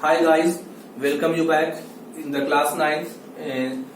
Hi guys, welcome you back in the class 9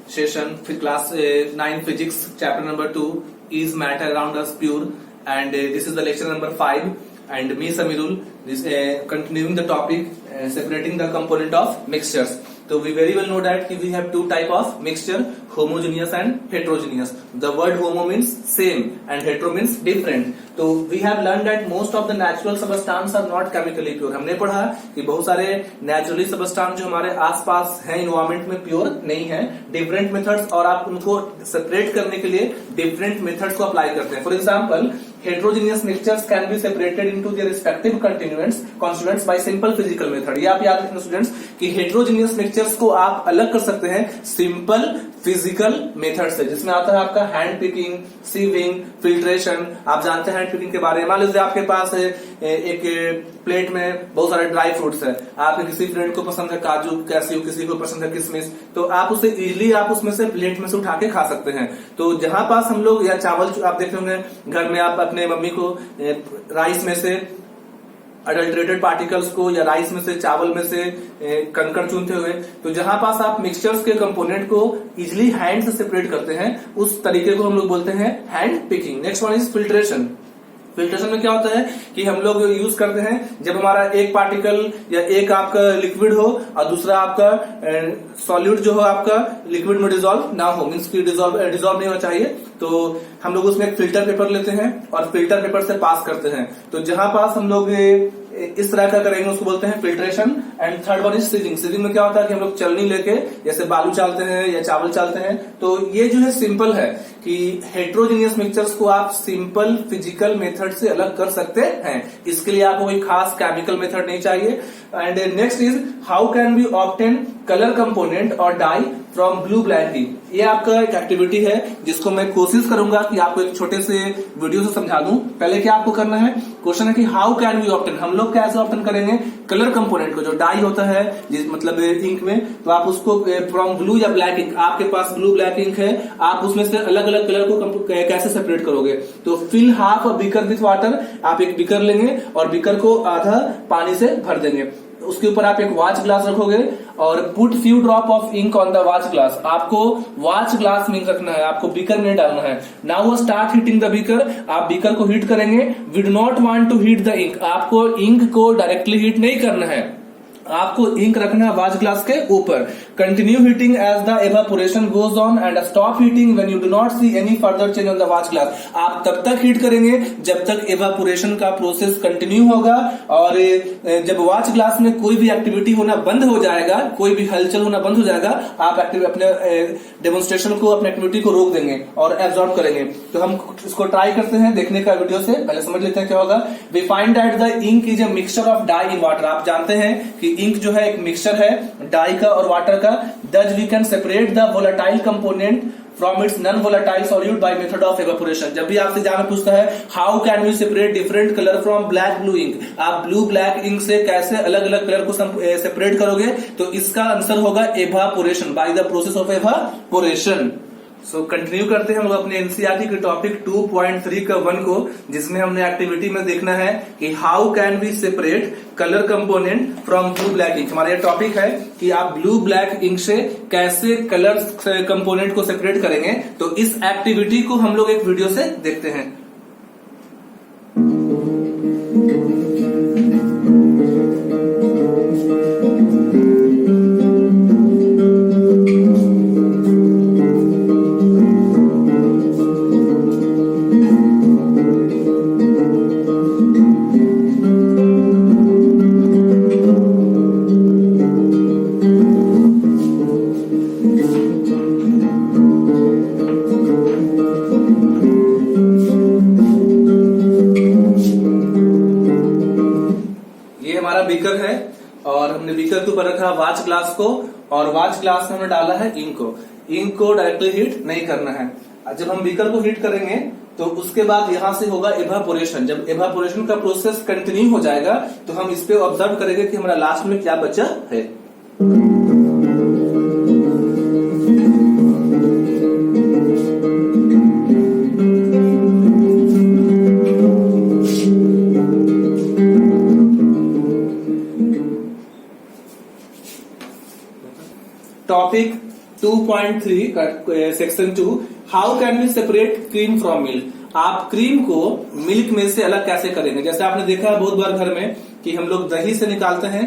session, class 9 physics chapter number 2 is matter around us pure, and this is the lecture number 5 and me Samirul this continuing the topic separating the component of mixtures. So we very well know that we have two type of mixture, homogeneous and heterogeneous. The word homo means same and hetero means different. तो we have learned that most of the natural substances are not chemically pure. हमने पढ़ा कि बहुत सारे naturally substance जो हमारे आसपास हैं इन्वायरमेंट में प्योर नहीं है. डिफरेंट मेथड्स और आप उनको सेपरेट करने के लिए डिफरेंट मेथड्स को अप्लाई करते हैं. For example heterogeneous mixtures can be separated into their respective constituents by simple physical method. ये आप याद रखना स्टूडेंट्स कि heterogeneous mixtures को आप अलग कर सकते हैं सिंपल फिजिकल मेथड से, जिसमें आता है आपका हैंड पिकिंग, सीविंग, फिल्ट्रेशन. आप जानते हैं हैंड पिकिंग के बारे में. मान लीजिए आपके पास एक प्लेट में बहुत सारे ड्राई फ्रूट्स है. आपके किसी फ्रेंड को पसंद है काजू, कैसियो, किसी को पसंद है किशमिश, तो आप उसे इजीली आप उसमें से प्लेट में से उठा के खा सकते हैं. तो जहां पास हम लोग या चावल आप देखे होंगे घर में, आप अपने मम्मी को राइस में से अडल्ट्रेटेड पार्टिकल्स को या राइस में से चावल में से कंकड़ चुनते हुए, तो जहां पास आप मिक्सचर्स के कंपोनेंट को इजिली हैंड से सेपरेट करते हैं उस तरीके को हम लोग बोलते हैं hand picking. Next one is filtration. Filtration में क्या होता है कि हम लोग यूज करते हैं जब हमारा एक पार्टिकल या एक आपका लिक्विड हो और दूसरा आपका सॉल्यूट जो हो आपका लिक्विड में डिजोल्व ना हो, मीन्स की डिजोल्व नहीं होना चाहिए, तो हम लोग उसमें एक फिल्टर पेपर लेते हैं और फिल्टर पेपर से पास करते हैं. तो जहां पास हम लोग इस तरह का करेंगे उसको बोलते हैं filtration. And third one is sieving. Sieving में क्या होता है कि हम लोग चलनी लेके जैसे बालू चालते हैं या चावल चालते हैं. तो ये जो है सिंपल है कि हेट्रोजीनियस मिक्सचर्स को आप सिंपल फिजिकल मेथड से अलग कर सकते हैं. इसके लिए आपको कोई खास केमिकल मेथड नहीं चाहिए. And next is how can we obtain colour component और dye from blue black ink. ये आपका एक एक्टिविटी है जिसको मैं कोशिश करूंगा कि आपको एक छोटे से वीडियो से समझा दूं. पहले क्या आपको करना है, क्वेश्चन है कि हाउ कैन वी ऑब्टेन, हम लोग कैसे ऑब्टेन करेंगे कलर कंपोनेंट को, जो डाई होता है मतलब इंक में, तो आप उसको फ्रॉम ब्लू या ब्लैक इंक, आपके पास ब्लू ब्लैक इंक है, आप उसमें से अलग अलग कलर को कैसे सेपरेट करोगे. तो fill half a beaker with water. आप एक बीकर लेंगे और बीकर को आधा पानी से भर देंगे. उसके ऊपर आप एक वॉच ग्लास रखोगे और put few drop of ink on the watch glass. आपको वॉच ग्लास में रखना है, आपको बीकर में डालना है. Now start heating the beaker. आप बीकर को हीट करेंगे. We do not want to heat the ink. आपको इंक को डायरेक्टली हीट नहीं करना है, आपको इंक रखना है वॉच ग्लास के ऊपर. Continue heating as the evaporation goes on and stop heating when you do not see any further change on the watch glass. आप तब तक हीट करेंगे जब तक एवापोरेशन का प्रोसेस कंटिन्यू होगा, और जब वॉच ग्लास में कोई भी एक्टिविटी होना बंद हो जाएगा, कोई भी हलचल होना बंद हो जाएगा, आप अपने डेमोन्स्ट्रेशन को, अपने एक्टिविटी को रोक देंगे और एब्जॉर्ब करेंगे. तो हम इसको ट्राई करते हैं देखने का वीडियो से. पहले समझ लेते हैं क्या होगा. We find that the ink is a mixture of dye in water. आप जानते हैं कि इंक जो है एक मिक्सचर है डाई का और वाटर का. Thus we can separate the volatile component from its non-volatile solute by method of evaporation. जब भी आपसे एग्जाम में पूछता है how can we separate different colour from black blue ink, आप ब्लू ब्लैक इंक से कैसे अलग अलग कलर को सेपरेट करोगे, तो इसका आंसर होगा evaporation, by the process of evaporation. So continue करते हैं हम लोग अपने एनसीईआरटी के टॉपिक 2.3 का 1 को, जिसमें हमने एक्टिविटी में देखना है कि how can we separate colour component from blue black ink. हमारा ये टॉपिक है कि आप ब्लू ब्लैक इंक से कैसे कलर कंपोनेंट को सेपरेट करेंगे. तो इस एक्टिविटी को हम लोग एक वीडियो से देखते हैं. बीकर है और हमने बीकर के ऊपर रखा वॉच ग्लास को, और वॉच ग्लास में हमने डाला है इंक को. इंक को डायरेक्टली हीट नहीं करना है. जब हम बीकर को हीट करेंगे तो उसके बाद यहां से होगा एवापोरेशन. जब एवापोरेशन का प्रोसेस कंटिन्यू हो जाएगा तो हम इस पे ऑब्जर्व करेंगे कि हमारा लास्ट में क्या बचा है. Topic 2.3 section 2, how can we separate cream from milk. आप क्रीम को मिल्क में से अलग कैसे करेंगे। जैसे आपने देखा है बहुत बार घर में कि हम लोग दही से निकालते हैं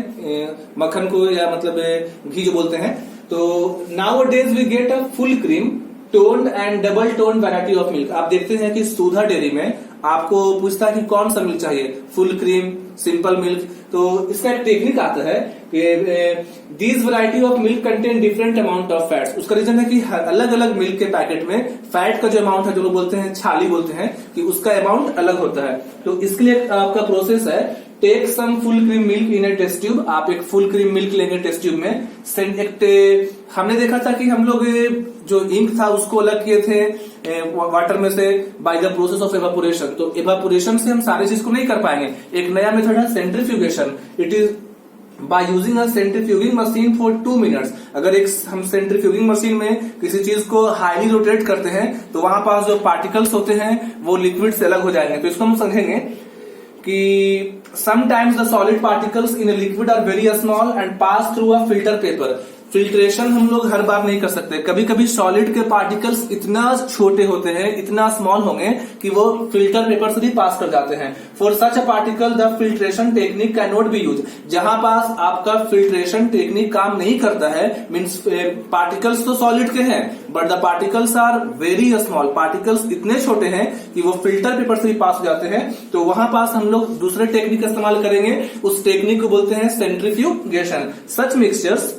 मक्खन को, या मतलब घी जो बोलते हैं। तो nowadays we get a full cream toned and double toned variety of milk. आप देखते हैं कि सुधा डेयरी में आपको पूछता है कि कौन सा मिल्क चाहिए, फुल क्रीम, सिंपल मिल्क। तो इसका एक टेक्निक आता है कि these variety of milk contain different amount of fats. उसका रीजन है कि अलग अलग मिल्क के पैकेट में फैट का जो अमाउंट है, जो लोग बोलते हैं छाली बोलते हैं, कि उसका अमाउंट अलग होता है। तो इसके लिए आपका प्रोसेस है, take some full cream milk in a test tube. आप एक फुल क्रीम मिल्क लेंगे टेस्ट ट्यूब में। हमने देखा था कि हम लोग जो इंक था उसको अलग किए थे वाटर में से by the process of evaporation. तो एवापोरेशन से हम सारी चीज को नहीं कर पाएंगे। एक नया मेथड है centrifugation. It is by using a centrifuging machine for 2 minutes. अगर एक हम सेंट्रीफ्यूगिंग मशीन में किसी चीज को हाईली रोटेट करते हैं तो वहां पास जो पार्टिकल्स होते हैं वो लिक्विड से अलग हो जाएंगे। तो इसको हम समझेंगे कि sometimes the solid particles in a liquid are very small and pass through a filter paper। Filtration हम लोग हर बार नहीं कर सकते। कभी कभी सॉलिड के पार्टिकल्स इतना छोटे होते हैं, इतना स्मॉल होंगे कि वो फिल्टर पेपर से भी पास कर जाते हैं। For such a particle the filtration technique can not be use. जहां पास आपका फिल्ट्रेशन टेक्निक काम नहीं करता है, मीन्स पार्टिकल्स तो सॉलिड के हैं but the particles are very small. Particles इतने छोटे हैं कि वो फिल्टर पेपर से भी पास हो जाते हैं। तो वहां पास हम लोग दूसरे टेक्निक का इस्तेमाल करेंगे। उस टेक्निक को बोलते हैं सेंट्रीफ्यूगेशन। सच मिक्सचर्स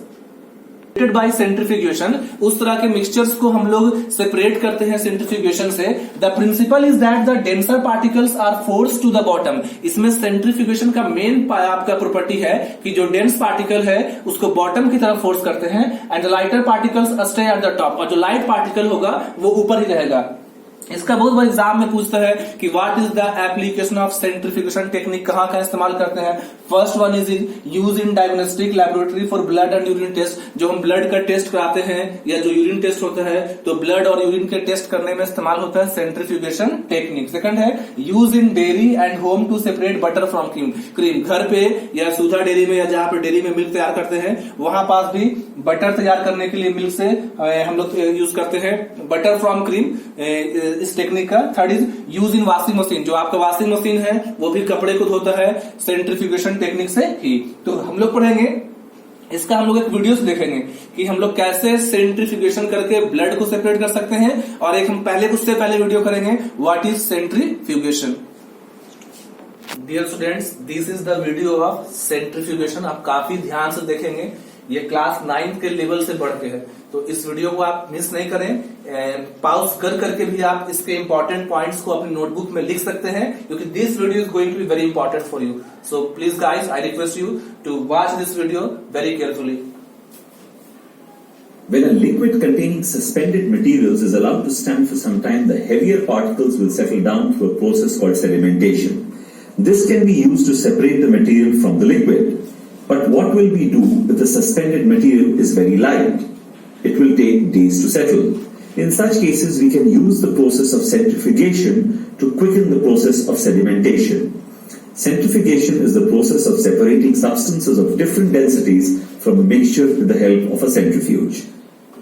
बाय सेंट्रीफ्यूगेशन, उस तरह के मिक्सचर्स को हम लोग सेपरेट करते हैं सेंट्रीफ्यूगेशन से। The principle is that the denser particles are forced to the bottom. इसमें सेंट्रीफ्यूगेशन का मेन आपका प्रॉपर्टी है कि जो डेंस पार्टिकल है उसको बॉटम की तरफ फोर्स करते हैं and the lighter particles stay at the top. और जो लाइट पार्टिकल होगा वो ऊपर ही रहेगा। इसका बहुत बड़ा एग्जाम में पूछता है कि what is the application of centrifugation technique, कहां का इस्तेमाल करते हैं। First one is use in diagnostic laboratory for blood and urine test. जो हम ब्लड का टेस्ट कराते हैं या जो यूरिन टेस्ट होता है, तो ब्लड और यूरिन के टेस्ट करने में इस्तेमाल होता है सेंट्रीफ्यूगेशन टेक्निक। सेकंड है use in dairy and home to separate butter from cream. घर पे या सुधा डेयरी में या जहां पर डेयरी में मिल्क तैयार करते हैं वहां पास भी बटर तैयार करने के लिए मिल्क से हम लोग यूज करते हैं बटर फ्रॉम क्रीम, इस टेक्निक का। Third is use in washing machine. जो आपका वॉशिंग मशीन है वो भी कपड़े को धोता है सेंट्रीफ्यूगेशन टेक्निक से ही। तो हम लोग पढ़ेंगे इसका, हम लोग एक वीडियो से देखेंगे कि हम लोग कैसे सेंट्रीफ्यूगेशन करके ब्लड को सेपरेट कर सकते हैं। और एक हम उससे पहले वीडियो करेंगे what is centrifugation. Dear students, this is the video of centrifugation. आप काफी ध्यान से देखेंगे, ये क्लास 9 के लेवल से बढ़ के है। तो इस वीडियो को आप मिस नहीं करें। पॉज कर करके भी आप इसके इंपॉर्टेंट पॉइंट्स को अपनी नोटबुक में लिख सकते हैं, क्योंकि this video is going to be very important for you. So please guys, I request you to watch this video very carefully. When a liquid containing suspended materials is allowed to stand for some time, the heavier particles will settle down through a process called sedimentation. This can be used to separate the material from the liquid. But what will we do if the suspended material is very light? It will take days to settle. In such cases, we can use the process of centrifugation to quicken the process of sedimentation. Centrifugation is the process of separating substances of different densities from a mixture with the help of a centrifuge.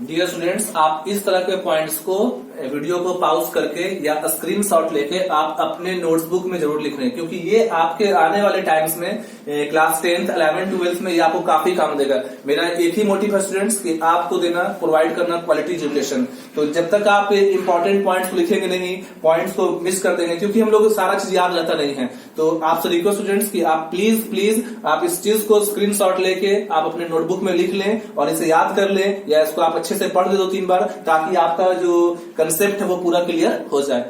Dear students, आप इस तरह के points को video को pause करके या screenshot लेके आप अपने नोटबुक में जरूर लिख लें, क्योंकि ये आपके आने वाले टाइम्स में क्लास 10th, 11th, 12th में ये आपको काफी काम देगा। मेरा एक ही मोटिव है स्टूडेंट्स कि आपको देना, प्रोवाइड करना क्वालिटी एजुकेशन। तो जब तक आप इंपॉर्टेंट पॉइंट्स को लिखेंगे नहीं, पॉइंट्स को मिस कर देंगे, क्योंकि हम लोग सारा चीज याद रहता नहीं है। तो आपसे रिक्वेस्ट स्टूडेंट्स कि आप प्लीज आप इस चीज को स्क्रीनशॉट लेके आप अपने नोटबुक में लिख लें और इसे याद कर लें, या इसको आप अच्छे से पढ़ दे 2-3 बार, ताकि आपका जो कंसेप्ट है वो पूरा क्लियर हो जाए।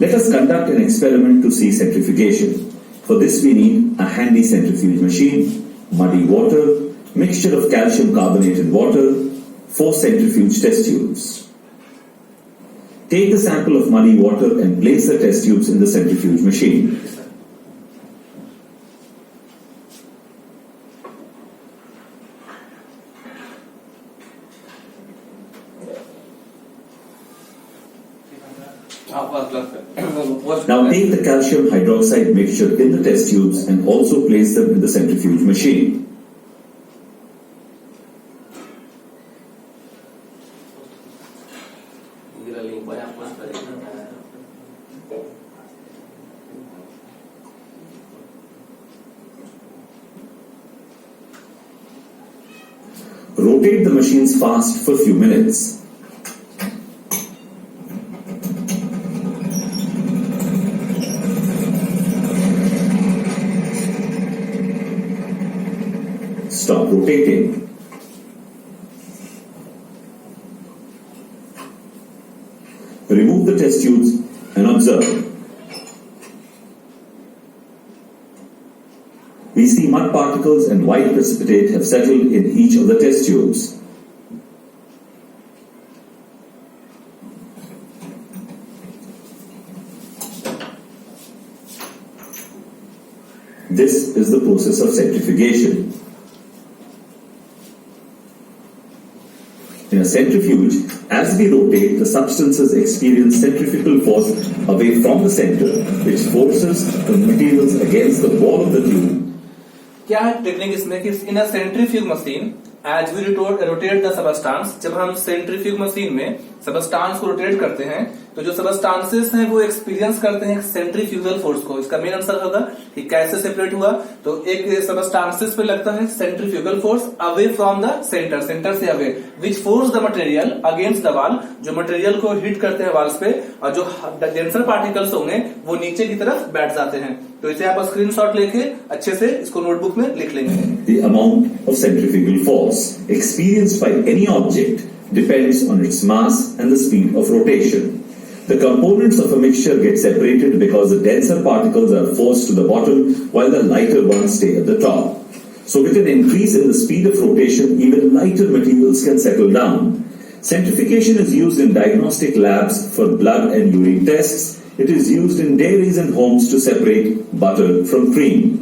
Let us conduct an experiment to see centrifugation. For this we need a handy centrifuge machine, muddy water, mixture of calcium carbonate and water, 4 centrifuge test tubes. Take a sample of muddy water and place the test tubes in the centrifuge machine. Now take the calcium hydroxide mixture in the test tubes and also place them in the centrifuge machine. Rotate the machines fast for few minutes. Stop rotating. Remove the test tubes and observe. We see mud particles and white precipitate have settled in each of the test tubes. This is the process of centrifugation. In a centrifuge, as we rotate, the substances experience centrifugal force away from the center, which forces the materials against the wall of the tube. क्या है technique इसमें कि in a centrifuge machine as we rotate the substance, जब हम centrifuge machine में substance को rotate करते हैं तो जो सबस्टांसेस हैं वो एक्सपीरियंस करते हैं सेंट्रीफ्यूगल फोर्स को। इसका मेन आंसर होगा कि कैसे सेपरेट हुआ, तो एक सबस्टांसेस पे लगता है centrifugal force away from the centre, centre से away, which force the material against the wall, जो मटेरियल को हिट करते हैं वॉल्स पे, और जो डेंसर पार्टिकल्स होंगे वो नीचे की तरफ बैठ जाते हैं। तो इसे आप स्क्रीनशॉट लेके अच्छे से इसको नोटबुक में लिख लेंगे। The amount of centrifugal force experienced by any object depends on its mass and the speed of rotation. The components of a mixture get separated because the denser particles are forced to the bottom while the lighter ones stay at the top. So with an increase in the speed of rotation, even lighter materials can settle down. Centrifugation is used in diagnostic labs for blood and urine tests. It is used in dairies and homes to separate butter from cream.